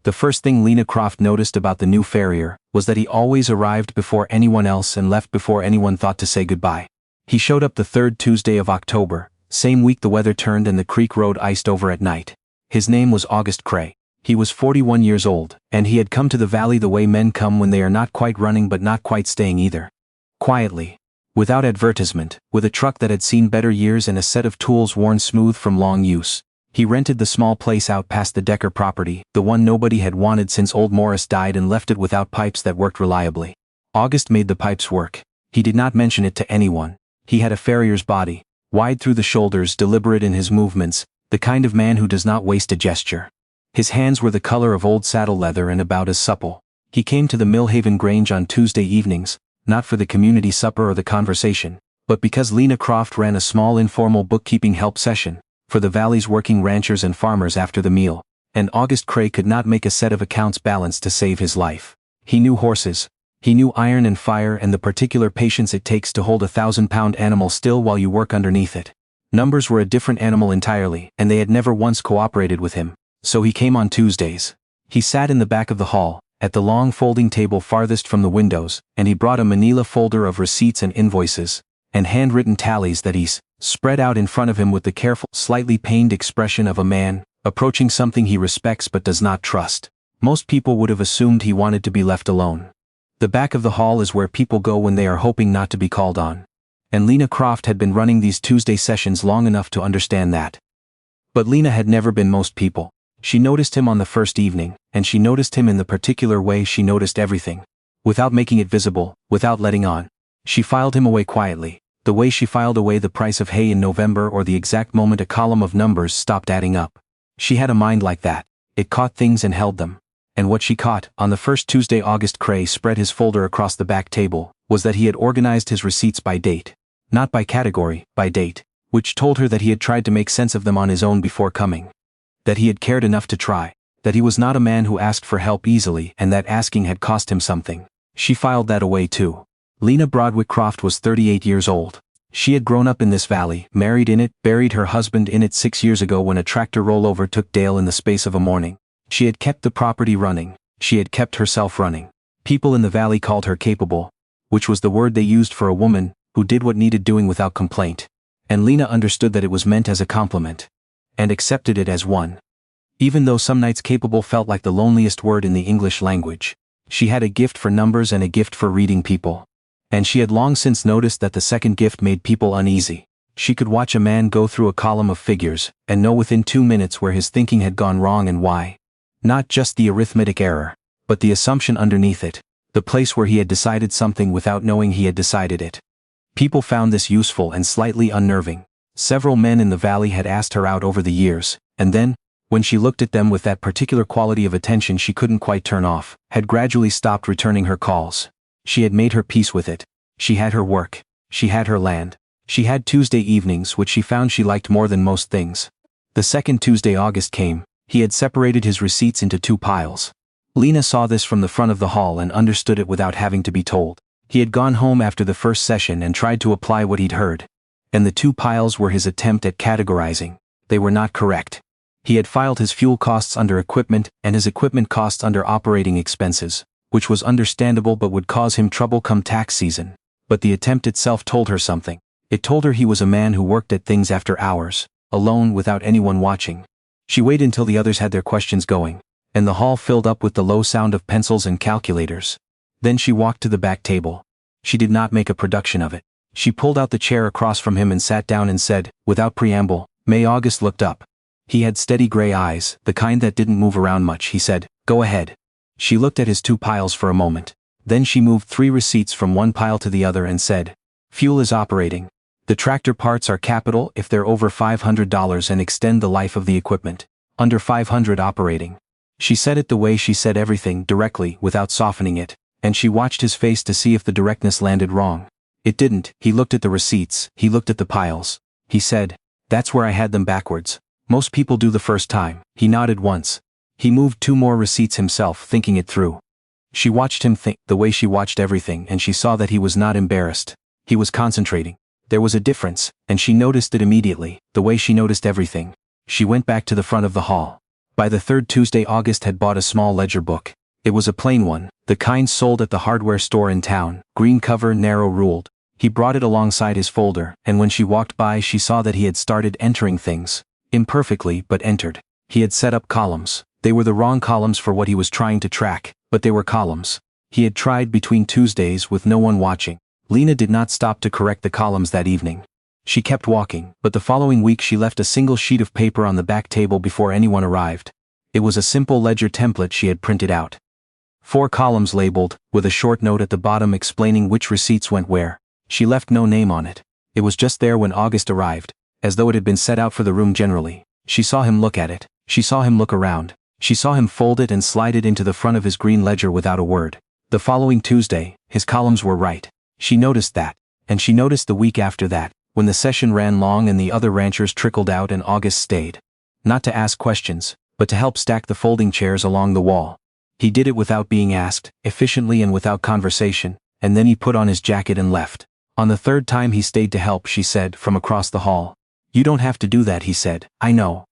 The first thing Lena Croft noticed about the new farrier was that he always arrived before anyone else and left before anyone thought to say goodbye. He showed up the third Tuesday of October, same week the weather turned and the creek road iced over at night. His name was Cray. He was 41 years old, and he had come to the valley the way men come when they are not quite running but not quite staying either. Quietly. Without advertisement, with a truck that had seen better years and a set of tools worn smooth from long use. He rented the small place out past the Decker property, the one nobody had wanted since old Morris died, and left it without pipes that worked reliably. August made the pipes work. He did not mention it to anyone. He had a farrier's body, wide through the shoulders, deliberate in his movements, the kind of man who does not waste a gesture. His hands were the color of old saddle leather and about as supple. He came to the Millhaven Grange on Tuesday evenings, not for the community supper or the conversation, but because Lena Croft ran a small informal bookkeeping help session for the valley's working ranchers and farmers after the meal, and Cray could not make a set of accounts balance to save his life. He knew horses. He knew iron and fire and the particular patience it takes to hold a 1,000-pound animal still while you work underneath it. Numbers were a different animal entirely, and they had never once cooperated with him, so he came on Tuesdays. He sat in the back of the hall, at the long folding table farthest from the windows, and he brought a manila folder of receipts and invoices, and handwritten tallies that he spread out in front of him with the careful, slightly pained expression of a man approaching something he respects but does not trust. Most people would have assumed he wanted to be left alone. The back of the hall is where people go when they are hoping not to be called on. And Lena Croft had been running these Tuesday sessions long enough to understand that. But Lena had never been most people. She noticed him on the first evening, and she noticed him in the particular way she noticed everything. Without making it visible, without letting on. She filed him away quietly, the way she filed away the price of hay in November or the exact moment a column of numbers stopped adding up. She had a mind like that. It caught things and held them. And what she caught, on the first Tuesday Cray spread his folder across the back table, was that he had organized his receipts by date. Not by category, by date, which told her that he had tried to make sense of them on his own before coming. That he had cared enough to try. That he was not a man who asked for help easily and that asking had cost him something. She filed that away too. Lena Broderick Croft was 38 years old. She had grown up in this valley, married in it, buried her husband in it 6 years ago when a tractor rollover took Dale in the space of a morning. She had kept the property running. She had kept herself running. People in the valley called her capable, which was the word they used for a woman who did what needed doing without complaint. And Lena understood that it was meant as a compliment. And accepted it as one. Even though some nights capable felt like the loneliest word in the English language. She had a gift for numbers and a gift for reading people. And she had long since noticed that the second gift made people uneasy. She could watch a man go through a column of figures, and know within 2 minutes where his thinking had gone wrong and why. Not just the arithmetic error, but the assumption underneath it, the place where he had decided something without knowing he had decided it. People found this useful and slightly unnerving. Several men in the valley had asked her out over the years, and then, when she looked at them with that particular quality of attention she couldn't quite turn off, had gradually stopped returning her calls. She had made her peace with it. She had her work. She had her land. She had Tuesday evenings which she found she liked more than most things. The second Tuesday August came. He had separated his receipts into 2 piles. Lena saw this from the front of the hall and understood it without having to be told. He had gone home after the first session and tried to apply what he'd heard. And the 2 piles were his attempt at categorizing. They were not correct. He had filed his fuel costs under equipment and his equipment costs under operating expenses, which was understandable but would cause him trouble come tax season. But the attempt itself told her something. It told her he was a man who worked at things after hours, alone without anyone watching. She waited until the others had their questions going, and the hall filled up with the low sound of pencils and calculators. Then she walked to the back table. She did not make a production of it. She pulled out the chair across from him and sat down and said, without preamble, May. August looked up. He had steady gray eyes, the kind that didn't move around much. He said, go ahead. She looked at his 2 piles for a moment. Then she moved 3 receipts from one pile to the other and said, fuel is operating. The tractor parts are capital if they're over $500 and extend the life of the equipment. Under $500 operating. She said it the way she said everything, directly, without softening it, and she watched his face to see if the directness landed wrong. It didn't. He looked at the receipts, he looked at the piles. He said, that's where I had them backwards. Most people do the first time. He nodded once. He moved 2 more receipts himself, thinking it through. She watched him think, the way she watched everything, and she saw that he was not embarrassed. He was concentrating. There was a difference, and she noticed it immediately, the way she noticed everything. She went back to the front of the hall. By the third Tuesday August had bought a small ledger book. It was a plain one, the kind sold at the hardware store in town, green cover, narrow ruled. He brought it alongside his folder, and when she walked by she saw that he had started entering things. Imperfectly, but entered. He had set up columns. They were the wrong columns for what he was trying to track, but they were columns. He had tried between Tuesdays with no one watching. Lena did not stop to correct the columns that evening. She kept walking, but the following week she left a single sheet of paper on the back table before anyone arrived. It was a simple ledger template she had printed out. 4 columns labeled, with a short note at the bottom explaining which receipts went where. She left no name on it. It was just there when August arrived, as though it had been set out for the room generally. She saw him look at it. She saw him look around. She saw him fold it and slide it into the front of his green ledger without a word. The following Tuesday, his columns were right. She noticed that. And she noticed the week after that, when the session ran long and the other ranchers trickled out and August stayed. Not to ask questions, but to help stack the folding chairs along the wall. He did it without being asked, efficiently and without conversation, and then he put on his jacket and left. On the third time he stayed to help, she said, from across the hall. "You don't have to do that," he said. "I know."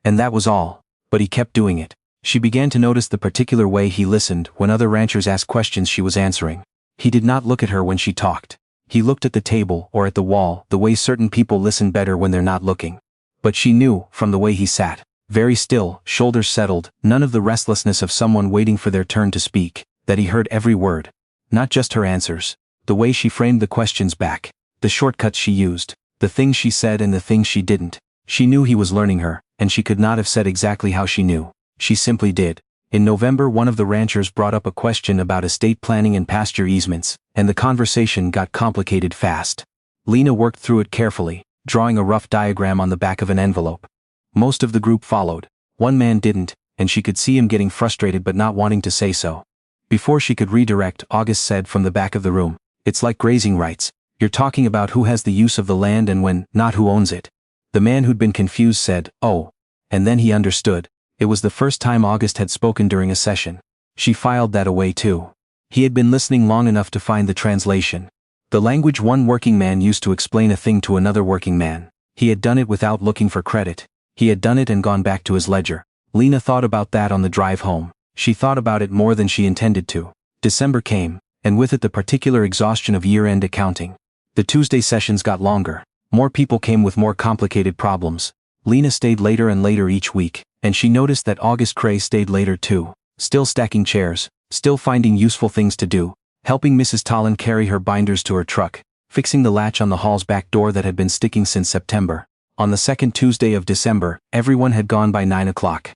And that was all. But he kept doing it. She began to notice the particular way he listened when other ranchers asked questions she was answering. He did not look at her when she talked. He looked at the table or at the wall, the way certain people listen better when they're not looking. But she knew, from the way he sat, very still, shoulders settled, none of the restlessness of someone waiting for their turn to speak, that he heard every word. Not just her answers. The way she framed the questions back. The shortcuts she used. The things she said and the things she didn't. She knew he was learning her, and she could not have said exactly how she knew. She simply did. In November one of the ranchers brought up a question about estate planning and pasture easements, and the conversation got complicated fast. Lena worked through it carefully, drawing a rough diagram on the back of an envelope. Most of the group followed. One man didn't, and she could see him getting frustrated but not wanting to say so. Before she could redirect, August said from the back of the room, "It's like grazing rights. You're talking about who has the use of the land and when, not who owns it." The man who'd been confused said, "Oh." And then he understood. It was the first time August had spoken during a session. She filed that away too. He had been listening long enough to find the translation. The language one working man used to explain a thing to another working man. He had done it without looking for credit. He had done it and gone back to his ledger. Lena thought about that on the drive home. She thought about it more than she intended to. December came, and with it the particular exhaustion of year-end accounting. The Tuesday sessions got longer. More people came with more complicated problems. Lena stayed later and later each week, and she noticed that August Cray stayed later too, still stacking chairs, still finding useful things to do, helping Mrs. Tolland carry her binders to her truck, fixing the latch on the hall's back door that had been sticking since September. On the second Tuesday of December, everyone had gone by 9 o'clock.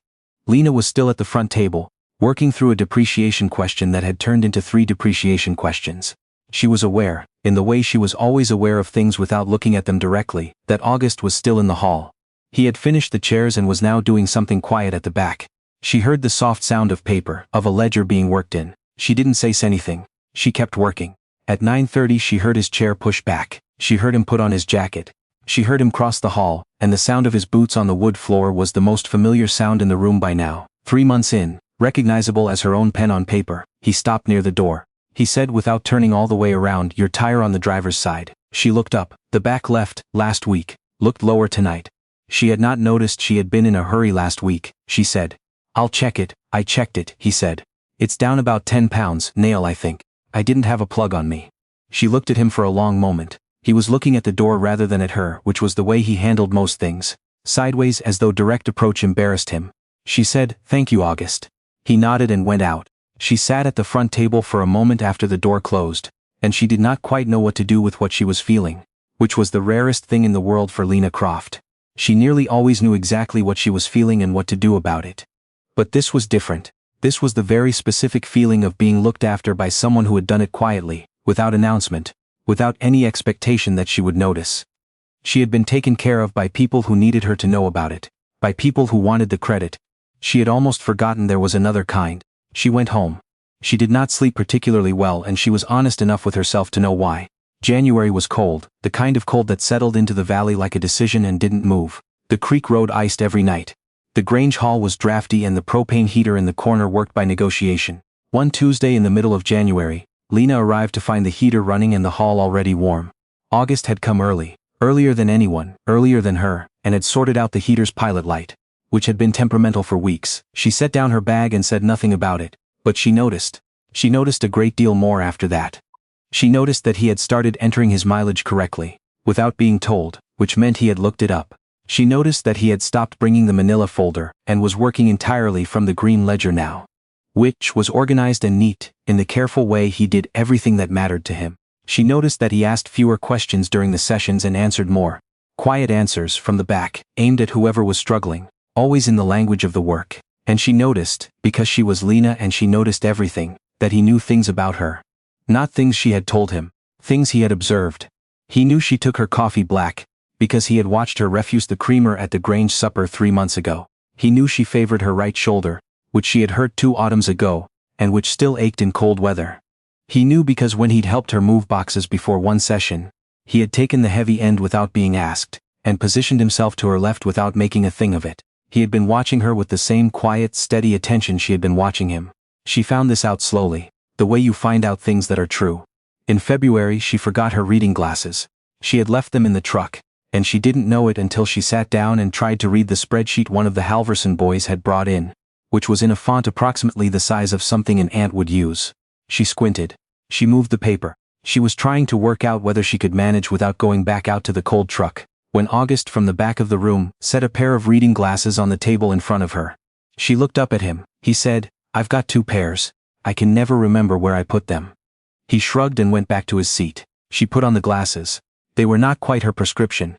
Lena was still at the front table, working through a depreciation question that had turned into 3 depreciation questions. She was aware, in the way she was always aware of things without looking at them directly, that August was still in the hall. He had finished the chairs and was now doing something quiet at the back. She heard the soft sound of paper, of a ledger being worked in. She didn't say anything. She kept working. At 9:30 she heard his chair push back. She heard him put on his jacket. She heard him cross the hall, and the sound of his boots on the wood floor was the most familiar sound in the room by now. 3 months in, recognizable as her own pen on paper, he stopped near the door. He said without turning all the way around, "Your tire on the driver's side." She looked up. The back left, last week, looked lower tonight. She had not noticed she had been in a hurry last week, she said. "I'll check it." "I checked it," he said. "It's down about 10 pounds, nail I think. I didn't have a plug on me." She looked at him for a long moment. He was looking at the door rather than at her, which was the way he handled most things. Sideways, as though direct approach embarrassed him. She said, "Thank you, August." He nodded and went out. She sat at the front table for a moment after the door closed, and she did not quite know what to do with what she was feeling, which was the rarest thing in the world for Lena Croft. She nearly always knew exactly what she was feeling and what to do about it. But this was different. This was the very specific feeling of being looked after by someone who had done it quietly, without announcement, without any expectation that she would notice. She had been taken care of by people who needed her to know about it, by people who wanted the credit. She had almost forgotten there was another kind. She went home. She did not sleep particularly well, and she was honest enough with herself to know why. January was cold, the kind of cold that settled into the valley like a decision and didn't move. The creek road iced every night. The Grange hall was drafty and the propane heater in the corner worked by negotiation. One Tuesday in the middle of January, Lena arrived to find the heater running and the hall already warm. August had come early, earlier than anyone, earlier than her, and had sorted out the heater's pilot light. which had been temperamental for weeks. She set down her bag and said nothing about it, but she noticed. She noticed a great deal more after that. She noticed that he had started entering his mileage correctly, without being told, which meant he had looked it up. She noticed that he had stopped bringing the manila folder and was working entirely from the green ledger now, which was organized and neat. In the careful way he did everything that mattered to him. She noticed that he asked fewer questions during the sessions and answered more quiet answers from the back, aimed at whoever was struggling, always in the language of the work. And she noticed, because she was Lena and she noticed everything, that he knew things about her. Not things she had told him, things he had observed. He knew she took her coffee black, because he had watched her refuse the creamer at the Grange supper 3 months ago. He knew she favored her right shoulder, which she had hurt 2 autumns ago, and which still ached in cold weather. He knew because when he'd helped her move boxes before one session, he had taken the heavy end without being asked, and positioned himself to her left without making a thing of it. He had been watching her with the same quiet, steady attention she had been watching him. She found this out slowly, the way you find out things that are true. In February she forgot her reading glasses. She had left them in the truck, and she didn't know it until she sat down and tried to read the spreadsheet one of the Halverson boys had brought in, which was in a font approximately the size of something an ant would use. She squinted. She moved the paper. She was trying to work out whether she could manage without going back out to the cold truck, when August from the back of the room set a pair of reading glasses on the table in front of her. She looked up at him. He said, "I've got 2 pairs. I can never remember where I put them." He shrugged and went back to his seat. She put on the glasses. They were not quite her prescription.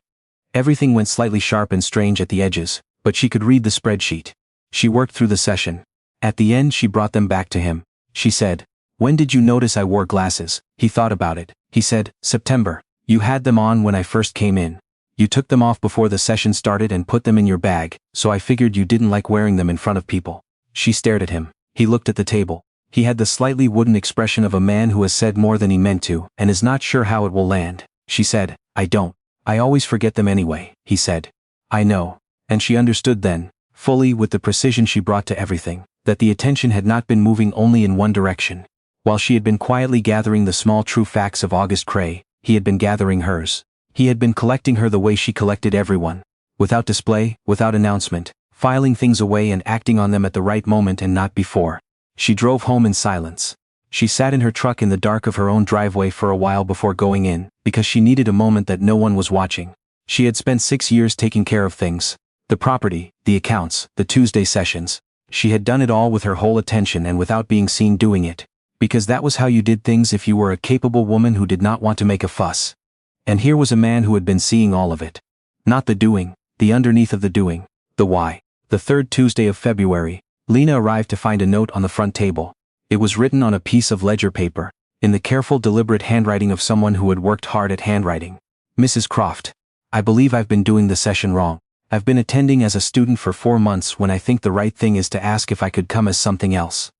Everything went slightly sharp and strange at the edges, but she could read the spreadsheet. She worked through the session. At the end she brought them back to him. She said, "When did you notice I wore glasses?" He thought about it. He said, "September. You had them on when I first came in. You took them off before the session started and put them in your bag, so I figured you didn't like wearing them in front of people." She stared at him. He looked at the table. He had the slightly wooden expression of a man who has said more than he meant to and is not sure how it will land. She said, "I don't. I always forget them anyway," he said. "I know." And she understood then, fully with the precision she brought to everything, that the attention had not been moving only in one direction. While she had been quietly gathering the small true facts of August Cray, he had been gathering hers. He had been collecting her the way she collected everyone. Without display, without announcement, filing things away and acting on them at the right moment and not before. She drove home in silence. She sat in her truck in the dark of her own driveway for a while before going in, because she needed a moment that no one was watching. She had spent 6 years taking care of things. The property, the accounts, the Tuesday sessions. She had done it all with her whole attention and without being seen doing it. Because that was how you did things if you were a capable woman who did not want to make a fuss. And here was a man who had been seeing all of it. Not the doing, the underneath of the doing, the why. The 3rd Tuesday of February, Lena arrived to find a note on the front table. It was written on a piece of ledger paper, in the careful, deliberate handwriting of someone who had worked hard at handwriting. "Mrs. Croft, I believe I've been doing the session wrong. I've been attending as a student for 4 months when I think the right thing is to ask if I could come as something else.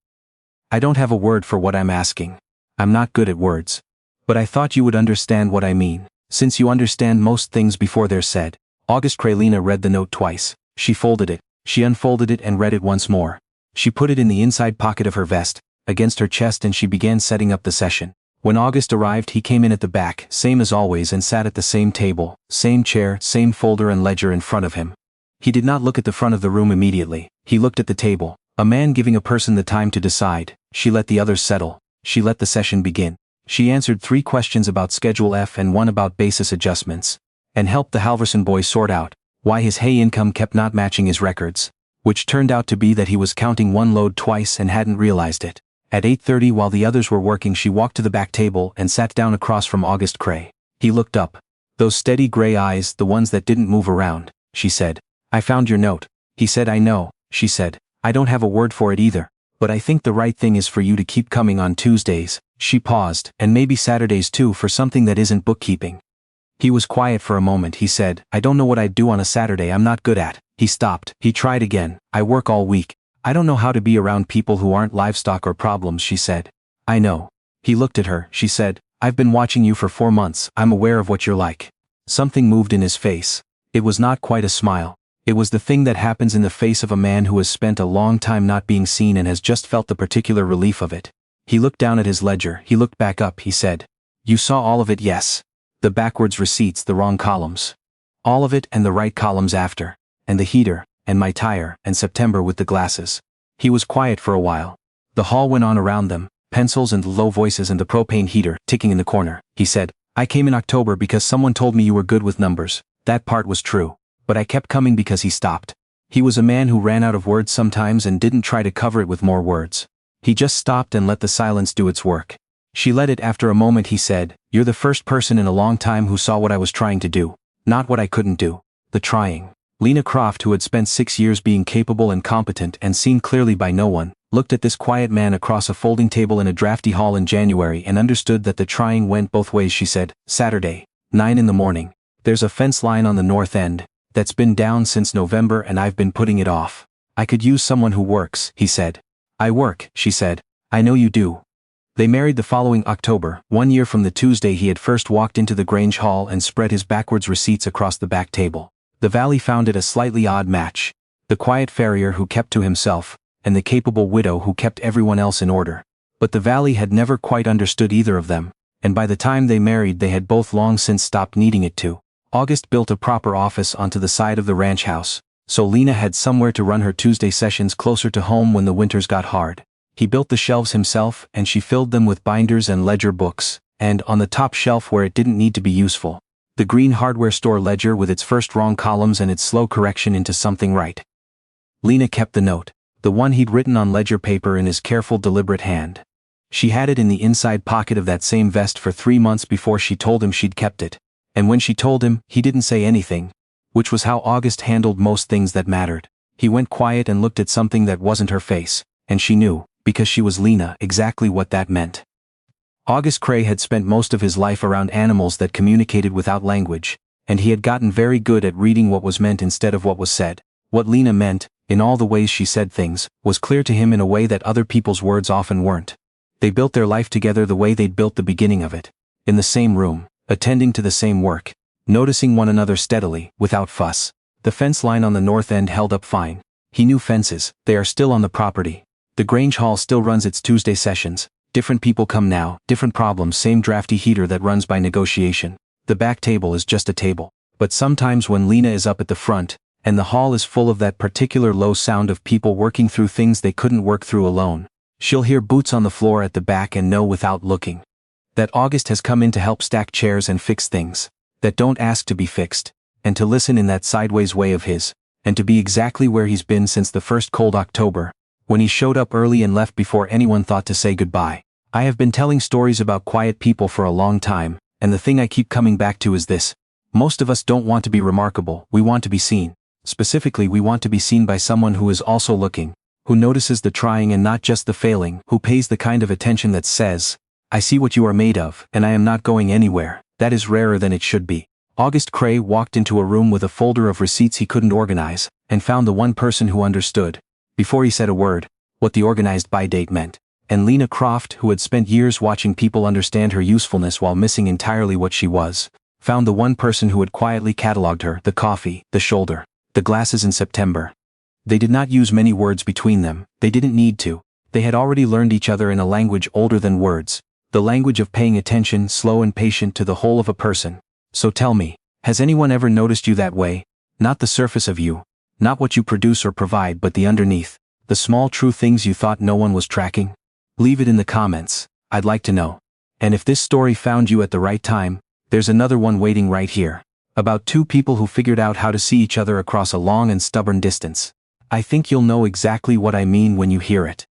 I don't have a word for what I'm asking. I'm not good at words. But I thought you would understand what I mean, since you understand most things before they're said." August Cray. Lena read the note twice. She folded it. She unfolded it and read it once more. She put it in the inside pocket of her vest, against her chest, and she began setting up the session. When August arrived, he came in at the back, same as always, and sat at the same table, same chair, same folder and ledger in front of him. He did not look at the front of the room immediately. He looked at the table. A man giving a person the time to decide. She let the others settle. She let the session begin. She answered 3 questions about Schedule F and 1 about basis adjustments, and helped the Halverson boy sort out why his hay income kept not matching his records, which turned out to be that he was counting one load twice and hadn't realized it. At 8:30, while the others were working, she walked to the back table and sat down across from August Cray. He looked up. Those steady gray eyes, the ones that didn't move around. She said, "I found your note." He said, "I know." She said, "I don't have a word for it either, but I think the right thing is for you to keep coming on Tuesdays." She paused, "And maybe Saturdays too, for something that isn't bookkeeping." He was quiet for a moment. He said, "I don't know what I'd do on a Saturday. I'm not good at." He stopped. He tried again. "I work all week. I don't know how to be around people who aren't livestock or problems," she said. "I know." He looked at her. She said, "I've been watching you for 4 months. I'm aware of what you're like." Something moved in his face. It was not quite a smile. It was the thing that happens in the face of a man who has spent a long time not being seen and has just felt the particular relief of it. He looked down at his ledger. He looked back up. He said, "You saw all of it, yes? The backwards receipts, the wrong columns. All of it, and the right columns after. And the heater, and my tire, and September with the glasses. He was quiet for a while. The hall went on around them, pencils and low voices and the propane heater ticking in the corner. He said, I came in October because someone told me you were good with numbers. That part was true. But I kept coming because he stopped. He was a man who ran out of words sometimes and didn't try to cover it with more words. He just stopped and let the silence do its work. She let it. After a moment he said, You're the first person in a long time who saw what I was trying to do. Not what I couldn't do. The trying. Lena Croft, who had spent 6 years being capable and competent and seen clearly by no one, looked at this quiet man across a folding table in a drafty hall in January and understood that the trying went both ways. She said, Saturday, 9 in the morning. There's a fence line on the north end that's been down since November and I've been putting it off. I could use someone who works, he said. I work, she said. I know you do. They married the following October, 1 year from the Tuesday he had first walked into the Grange Hall and spread his backwards receipts across the back table. The Valley found it a slightly odd match. The quiet Farrier who kept to himself, and the capable widow who kept everyone else in order. But the Valley had never quite understood either of them, and by the time they married they had both long since stopped needing it to. August built a proper office onto the side of the ranch house, so Lena had somewhere to run her Tuesday sessions closer to home when the winters got hard. He built the shelves himself and she filled them with binders and ledger books, and on the top shelf where it didn't need to be useful, the green hardware store ledger with its first wrong columns and its slow correction into something right. Lena kept the note, the one he'd written on ledger paper, in his careful, deliberate hand. She had it in the inside pocket of that same vest for 3 months before she told him she'd kept it. And when she told him, he didn't say anything, which was how August handled most things that mattered. He went quiet and looked at something that wasn't her face, and she knew, because she was Lena, exactly what that meant. August Cray had spent most of his life around animals that communicated without language, and he had gotten very good at reading what was meant instead of what was said. What Lena meant, in all the ways she said things, was clear to him in a way that other people's words often weren't. They built their life together the way they'd built the beginning of it. In the same room, attending to the same work, noticing one another steadily, without fuss. The fence line on the north end held up fine. He knew fences, they are still on the property. The Grange Hall still runs its Tuesday sessions. Different people come now, different problems, same drafty heater that runs by negotiation. The back table is just a table. But sometimes when Lena is up at the front, and the hall is full of that particular low sound of people working through things they couldn't work through alone, she'll hear boots on the floor at the back and know without looking that August has come in to help stack chairs and fix things that don't ask to be fixed, and to listen in that sideways way of his, and to be exactly where he's been since the first cold October, when he showed up early and left before anyone thought to say goodbye. I have been telling stories about quiet people for a long time, and the thing I keep coming back to is this. Most of us don't want to be remarkable, we want to be seen. Specifically, we want to be seen by someone who is also looking, who notices the trying and not just the failing, who pays the kind of attention that says, I see what you are made of, and I am not going anywhere. That is rarer than it should be. August Cray walked into a room with a folder of receipts he couldn't organize, and found the one person who understood, before he said a word, what the organized by date meant. And Lena Croft, who had spent years watching people understand her usefulness while missing entirely what she was, found the one person who had quietly cataloged her, the coffee, the shoulder, the glasses in September. They did not use many words between them, they didn't need to. They had already learned each other in a language older than words, the language of paying attention, slow and patient, to the whole of a person. So tell me, has anyone ever noticed you that way? Not the surface of you, not what you produce or provide, but the underneath, the small true things you thought no one was tracking? Leave it in the comments, I'd like to know. And if this story found you at the right time, there's another one waiting right here. About two people who figured out how to see each other across a long and stubborn distance. I think you'll know exactly what I mean when you hear it.